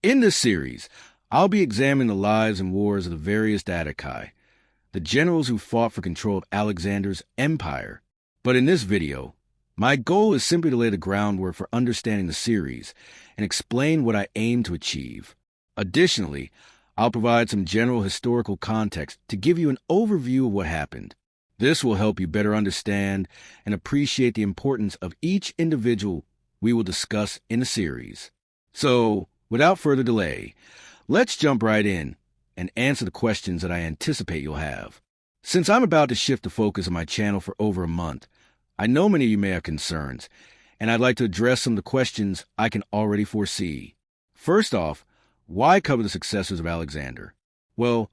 In this series, I'll be examining the lives and wars of the various Diadochi, the generals who fought for control of Alexander's empire. But in this video, my goal is simply to lay the groundwork for understanding the series and explain what I aim to achieve. Additionally, I'll provide some general historical context to give you an overview of what happened. This will help you better understand and appreciate the importance of each individual we will discuss in the series. So, without further delay, let's jump right in and answer the questions that I anticipate you'll have. Since I'm about to shift the focus of my channel for over a month, I know many of you may have concerns, and I'd like to address some of the questions I can already foresee. First off, why cover the successors of Alexander? Well,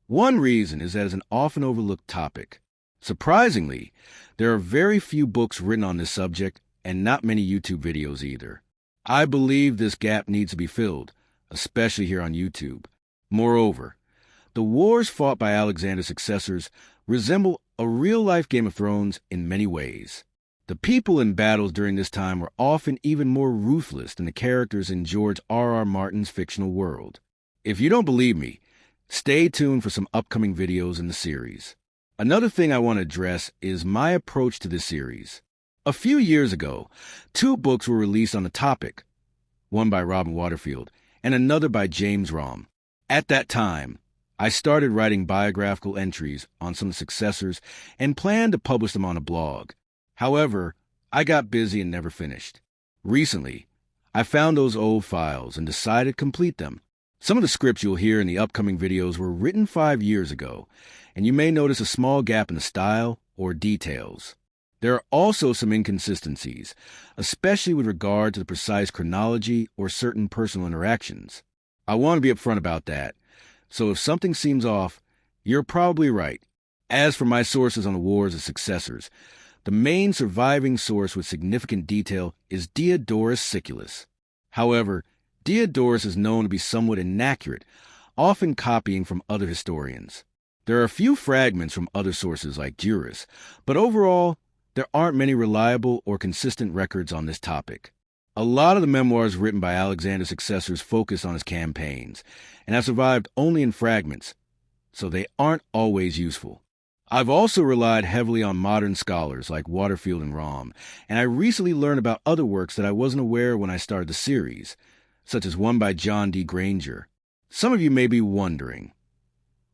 one reason is that it's an often overlooked topic. Surprisingly, there are very few books written on this subject and not many YouTube videos either. I believe this gap needs to be filled, especially here on YouTube. Moreover, the wars fought by Alexander's successors resemble a real-life Game of Thrones in many ways. The people in battles during this time were often even more ruthless than the characters in George R.R. Martin's fictional world. If you don't believe me, stay tuned for some upcoming videos in the series. Another thing I want to address is my approach to this series. A few years ago, 2 books were released on the topic, one by Robin Waterfield and another by James Rom. At that time, I started writing biographical entries on some of the successors and planned to publish them on a blog. However, I got busy and never finished. Recently, I found those old files and decided to complete them. Some of the scripts you'll hear in the upcoming videos were written 5 years ago, and you may notice a small gap in the style or details. There are also some inconsistencies, especially with regard to the precise chronology or certain personal interactions. I want to be upfront about that, so if something seems off, you're probably right. As for my sources on the wars of successors, the main surviving source with significant detail is Diadochi Siculus. However, Diadochi is known to be somewhat inaccurate, often copying from other historians. There are a few fragments from other sources like Duris, but overall, there aren't many reliable or consistent records on this topic. A lot of the memoirs written by Alexander's successors focus on his campaigns, and have survived only in fragments, so they aren't always useful. I've also relied heavily on modern scholars like Waterfield and Rom, and I recently learned about other works that I wasn't aware when I started the series, such as one by John D. Granger. Some of you may be wondering,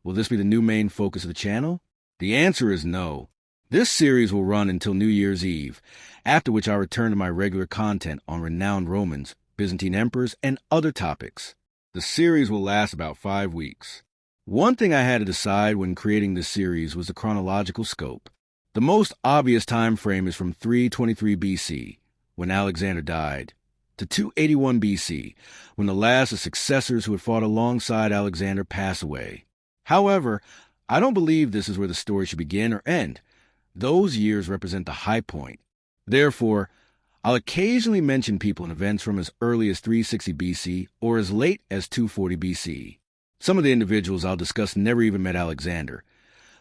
will this be the new main focus of the channel? The answer is no. This series will run until New Year's Eve, after which I'll return to my regular content on renowned Romans, Byzantine emperors, and other topics. The series will last about 5 weeks. One thing I had to decide when creating this series was the chronological scope. The most obvious time frame is from 323 BC, when Alexander died, to 281 BC, when the last of successors who had fought alongside Alexander passed away. However, I don't believe this is where the story should begin or end. Those years represent the high point. Therefore, I'll occasionally mention people and events from as early as 360 BC or as late as 240 BC. Some of the individuals I'll discuss never even met Alexander,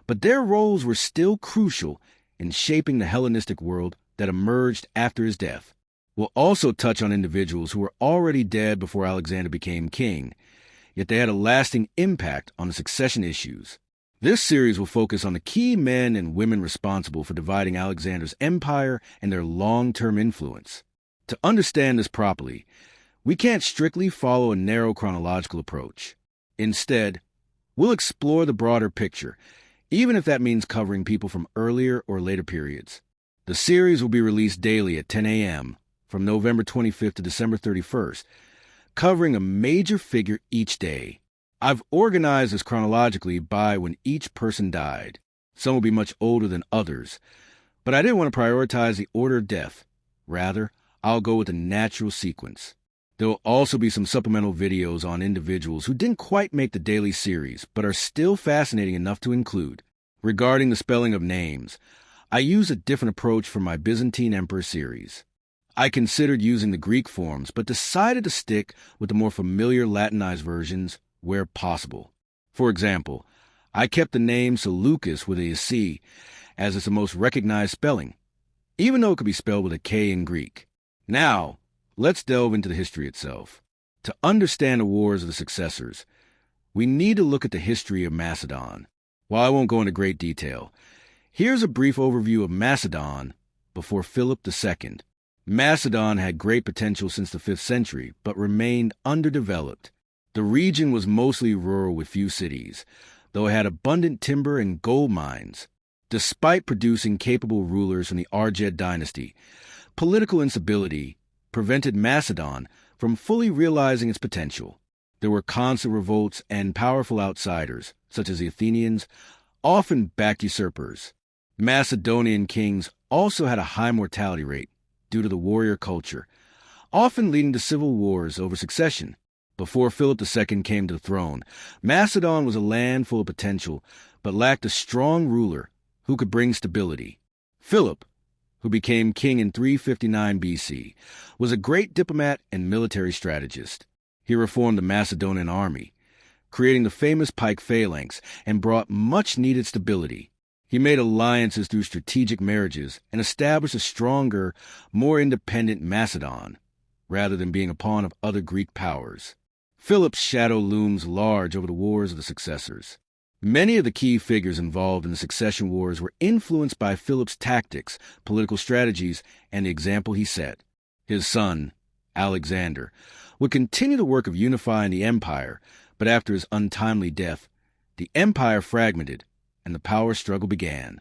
but their roles were still crucial in shaping the Hellenistic world that emerged after his death. We'll also touch on individuals who were already dead before Alexander became king, yet they had a lasting impact on the succession issues. This series will focus on the key men and women responsible for dividing Alexander's empire and their long-term influence. To understand this properly, we can't strictly follow a narrow chronological approach. Instead, we'll explore the broader picture, even if that means covering people from earlier or later periods. The series will be released daily at 10 a.m. from November 25th to December 31st, covering a major figure each day. I've organized this chronologically by when each person died. Some will be much older than others, but I didn't want to prioritize the order of death. Rather, I'll go with the natural sequence. There will also be some supplemental videos on individuals who didn't quite make the daily series, but are still fascinating enough to include. Regarding the spelling of names, I use a different approach for my Byzantine Emperor series. I considered using the Greek forms, but decided to stick with the more familiar Latinized versions where possible. For example, I kept the name Seleucus with a C, as it's the most recognized spelling, even though it could be spelled with a K in Greek. Now, let's delve into the history itself. To understand the wars of the successors, we need to look at the history of Macedon. While I won't go into great detail, here's a brief overview of Macedon before Philip II. Macedon had great potential since the 5th century, but remained underdeveloped. The region was mostly rural with few cities, though it had abundant timber and gold mines. Despite producing capable rulers from the Argead dynasty, political instability prevented Macedon from fully realizing its potential. There were constant revolts, and powerful outsiders, such as the Athenians, often backed usurpers. Macedonian kings also had a high mortality rate due to the warrior culture, often leading to civil wars over succession. Before Philip II came to the throne, Macedon was a land full of potential, but lacked a strong ruler who could bring stability. Philip, who became king in 359 BC, was a great diplomat and military strategist. He reformed the Macedonian army, creating the famous pike phalanx, and brought much-needed stability. He made alliances through strategic marriages and established a stronger, more independent Macedon, rather than being a pawn of other Greek powers. Philip's shadow looms large over the wars of the successors. Many of the key figures involved in the succession wars were influenced by Philip's tactics, political strategies, and the example he set. His son, Alexander, would continue the work of unifying the empire, but after his untimely death, the empire fragmented and the power struggle began.